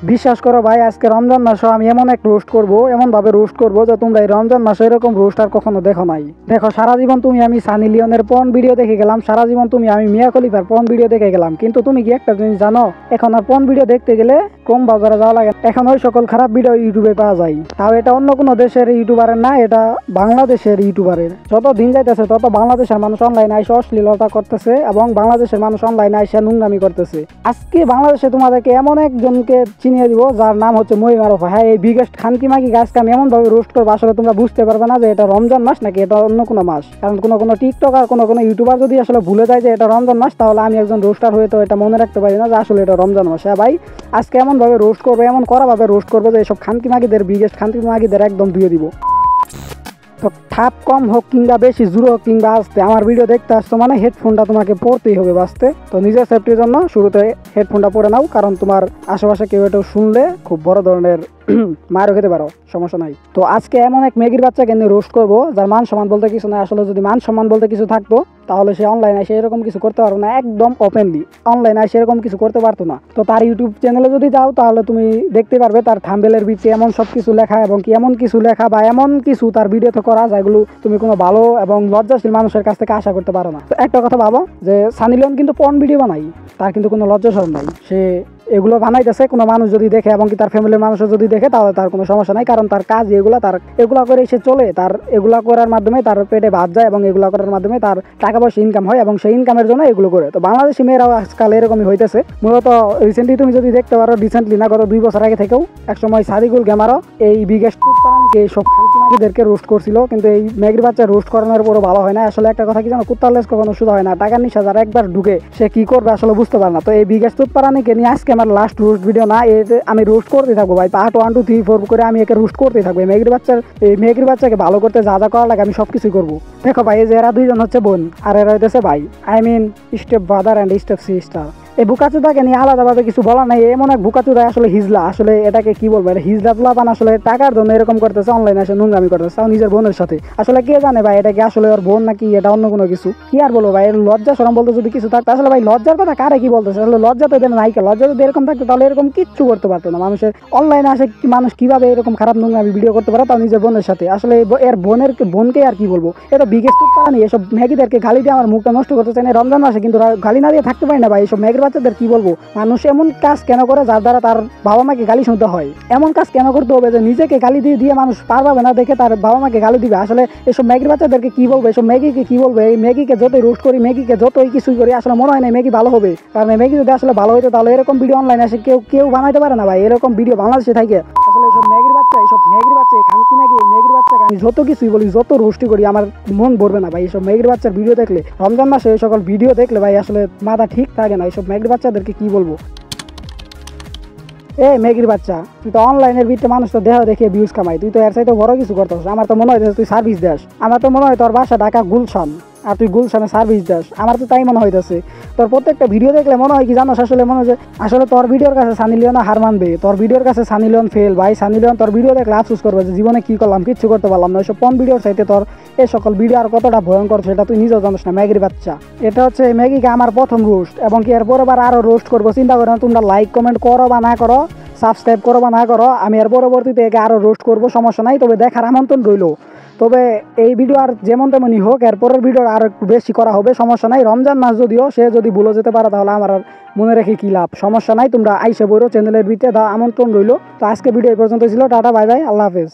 বিশ্বাস করো ভাই, আজকে রমজান মাসে আমি এমন এক রোস্ট করবো, এমন ভাবে রোস্ট করবো যে তোমরা এই রমজান মাসে এরকম রোস্ট আর কখনো দেখো নাই। দেখো, সারা জীবন তুমি আমি সানি লিওনের পর্ন ভিডিও দেখে গেলাম, সারা জীবন তুমি আমি মিয়া খলিফার পর্ন ভিডিও দেখে গেলাম, কিন্তু তুমি কি একটা জিনিস জানো? এখন আর পর্ন ভিডিও দেখতে গেলে কম বাজারে যাওয়া লাগে। এখন ওই সকল খারাপ ভিডিও ইউটিউবে পাওয়া যায়। তাও এটা অন্য কোনো দেশের ইউটিউবারের না, এটা বাংলাদেশের ইউটিউবারের। যত দিন যাইতেছে তত বাংলাদেশের মানুষ অনলাইনে এসে অশ্লীলতা করতেছে এবং বাংলাদেশের মানুষ অনলাইনে এসে নোংরামি করতেছে। আজকে বাংলাদেশে তোমাদেরকে এমন একজনকে চিনিয়ে দিব যার নাম হচ্ছে মহিম আরফা। হ্যাঁ, এই বিগেস্ট খানকি মাগি গাছকে আমি এমন ভাবে রোস্ট করবো, আসলে তোমরা বুঝতে পারবে না যে এটা রমজান মাস নাকি এটা অন্য কোনো মাস। কারণ কোনো টিকটক আর কোনো ইউটিউবার যদি আসলে ভুলে যায় যে এটা রমজান মাস, তাহলে আমি একজন রোস্টার হয়ে তো এটা মনে রাখতে পারি না যে আসলে এটা রমজান মাস। হ্যাঁ ভাই, আজকে এমন ভাবে রোস্ট করবো, এমন করা ভাবে রোস্ট করবো যে এসব খানকি মাগিদের, বিগেস্ট খানকি মাগিদের একদম ধুয়ে দিব। তো ঠাপ কম হোক কিংবা বেশি জোর হোক কিংবা আসতে, আমার ভিডিও দেখতে আসতো মানে হেডফোনটা তোমাকে পড়তেই হবে বাঁচতে। তো নিজের সেফটির জন্য শুরুতে হেডফোনটা পরে নাও, কারণ তোমার আশেপাশে কেউ এটা শুনলে খুব বড় ধরনের মারও খেতে পারো, সমস্যা নাই। তো আজকে এমন এক মেগির বাচ্চাকে নিয়ে রোস্ট করবো যার মান সম্মান বলতে কিছু নাই। আসলে যদি মান সম্মান বলতে কিছু থাকতো তাহলে সে অনলাইনে এসে এরকম কিছু করতে পারতো না, একদম ওপেনলি অনলাইনে এসে এরকম কিছু করতে পারতো না। তো তার ইউটিউব চ্যানেলে যদি যাও তাহলে তুমি দেখতে পারবে তার থাম্বনেলের ভিতরে এমন সব কিছু লেখা, এবং কি এমন কিছু লেখা বা এমন কিছু তার ভিডিওতে করা যেগুলো তুমি কোনো ভালো এবং লজ্জাশীল মানুষের কাছ থেকে আশা করতে পারো না। তো একটা কথা ভাবো যে সানি লিওন কিন্তু পর্ন ভিডিও বানাই, তার কিন্তু কোনো লজ্জা শরম নাই। সে এগুলো বানাইতেছে, কোনো মানুষ যদি দেখে এবং কি তার ফ্যামিলির মানুষও যদি দেখে তাহলে তার কোনো সমস্যা নাই, কারণ তার কাজ এগুলা করে সে চলে। তার এগুলা করার মাধ্যমে তার পেটে ভাত যায় এবং এগুলা করার মাধ্যমে তার টাকা পয়সা ইনকাম হয় এবং সেই ইনকামের জন্য এগুলো করে। তো বাংলাদেশি মেয়েরাও আজকাল এরকমই হইতেছে। মূলত রিসেন্টলি তুমি যদি দেখতে পারো, রিসেন্টলি না গত 2 বছর আগে থেকেও একসময় সাদিকুল গেমারও এই বিগেস্ট এই সব খানকিমাগিদেরকে রোস্ট করছিল, কিন্তু এই মেগির বাচ্চা রোস্ট করানোর পরও ভালো হয় না। আসলে একটা কথা কি জানো, কুত্তার লেজ কখনো সোজা হয় না। টাকার নিশা যারা একবার ঢুকে সে কি করবে আসলে বুঝতে পারে না। তো এই বিগেস্ট তুৎপারানিকে নিয়ে আজকে আমার লাস্ট রোস্ট ভিডিও না, এতে আমি রোস্ট করতে থাকবো ভাই। পার্ট 1 2 3 4 করে আমি একে রোস্ট করতেই থাকবো। এই মেগির বাচ্চাকে ভালো করতে যা যা করা লাগে আমি সবকিছু করবো। দেখো ভাই, এই যে এরা দুইজন হচ্ছে বোন আর এরা হইতেছে ভাই, I mean step brother and step sister. এই বুকাচুদাকে নিয়ে আলাদাভাবে কিছু বলা নাই, এমন এক বুকাচুদা আসলে হিজলা। আসলে এটাকে কি বলবো, এটা হিজলা তুলাপান। আসলে টাকার জন্য এরকম করতেছে, অনলাইনে এসে নোংরামি করতেছে, তাও নিজের বোনের সাথে। আসলে কে জানে ভাই এটা কি আসলে ওর বোন নাকি এটা অন্য কোনো কিছু। কি আর বলবো ভাই, এর লজ্জা শরম বলতে যদি কিছু থাকতো, আসলে ভাই লজ্জার কথা কারে কি বলতেছে, আসলে লজ্জা তো এদের নাইকা। লজ্জা যদি এরকম থাকতো তাহলে এরকম কিচ্ছু করতে পারতো না। মানুষের অনলাইনে আসে মানুষ কিভাবে এরকম খারাপ নোংরামি ভিডিও করতে পারে, তাও নিজের বোনের সাথে। আসলে এর বোনকে আর কি বলবো, এটা বিগেস্ট পারানি। এসব ম্যাগিদেরকে গালি দিয়ে আমার মুখটা নষ্ট করতে চাই না রমজান মাসে, কিন্তু গালি না দিয়ে থাকতে পারি না ভাই। এসব ম্যাগির বাচ্চাদের কি বলবো, মানুষ এমন কাজ কেন করে যার দ্বারা তার বাবা মাকে গালি শুনতে হয়? এমন কাজ কেন করতে হবে যে নিজেকে গালি দিয়ে দিয়ে মানুষ পার পাবে না দেখে তার বাবা মাকে গালি দিবে? আসলে এসব ম্যাগির বাচ্চাদেরকে কি বলবো, এসব ম্যাগিকে কি বলবো? এই ম্যাগিকে যতই রোস্ট করি, ম্যাগিকে যতই কিছুই করি, আসলে মনে হয় না ম্যাগি ভালো হবে। কারণ ম্যাগি যদি আসলে ভালো হইতো তাহলে এরকম ভিডিও অনলাইনে আসে কেউ বানাইতে পারে না ভাই। এরকম ভিডিও বাংলাদেশে থাকে। আসলে এইসব ম্যাগির বাচ্চা, খানকি ম্যাগি, এই ম্যাগির বাচ্চাকে আমি যত কিছুই বলি, যত রোস্টি করি, আমার মন ভরবে না ভাই। এইসব ম্যাগির বাচ্চার ভিডিও দেখলে, রমজান মাসে এই সকল ভিডিও দেখলে ভাই আসলে মাথা ঠিক থাকে না। এইসব ম্যাগির বাচ্চাদেরকে কি বলবো? এই মেগির বাচ্চা, তুই তো অনলাইনের ভিতরে মানুষ তো দেহ দেখে ভিউজ কামাই, তুই তো এর চাইতে বড় কিছু করতেছ। আমার তো মনে হয় তুই সার্ভিস দেস। আমার তো মনে হয় তোর বাসা ঢাকা গুলশান আর তুই গুলশানে সার্ভিস দেস। আমার তো তাই মনে হইতেছে। তোর প্রত্যেকটা ভিডিও দেখলে মনে হয় কি জানো, আসলে মনে হয় আসলে তোর ভিডিওর কাছে সানি লিওন হার মানবে, তোর ভিডিওর কাছে সানি লিওন ফেল ভাই। সানি লিওন তোর ভিডিও দেখলে আফসোস করবে যে জীবনে কি করলাম, কিচ্ছু করতে পারলাম না। ওইসব কোন ভিডিওর চাইতে তোর এই সকল ভিডিও আর কতটা ভয়ঙ্কর সেটা তুই নিজেও জানিস না। ম্যাগির বাচ্চা, এটা হচ্ছে ম্যাগিকে আমার প্রথম রোস্ট, এবং কি এরপরে আবার আরও রোস্ট করবো। চিন্তা করো না, তোমরা লাইক কমেন্ট করো বা না করো, সাবস্ক্রাইব করো বা না করো, আমি এর পরবর্তীতে একে আরও রোস্ট করবো, সমস্যা নাই। তবে দেখার আমন্ত্রণ রইল। তবে এই ভিডিও আর যেমন তেমনই হোক, এরপরের ভিডিও আর একটু বেশি করা হবে, সমস্যা নাই। রমজান মাস যদিও, সে যদি ভুলে যেতে পারে তাহলে আমার আর মনে রেখে কী লাভ, সমস্যা নাই। তোমরা আইসে বইরো, চ্যানেলের ভিতরে আমন্ত্রণ রইল। তো আজকে ভিডিও এই পর্যন্ত ছিল। টাটা, বাই বাই, আল্লাহ হাফেজ।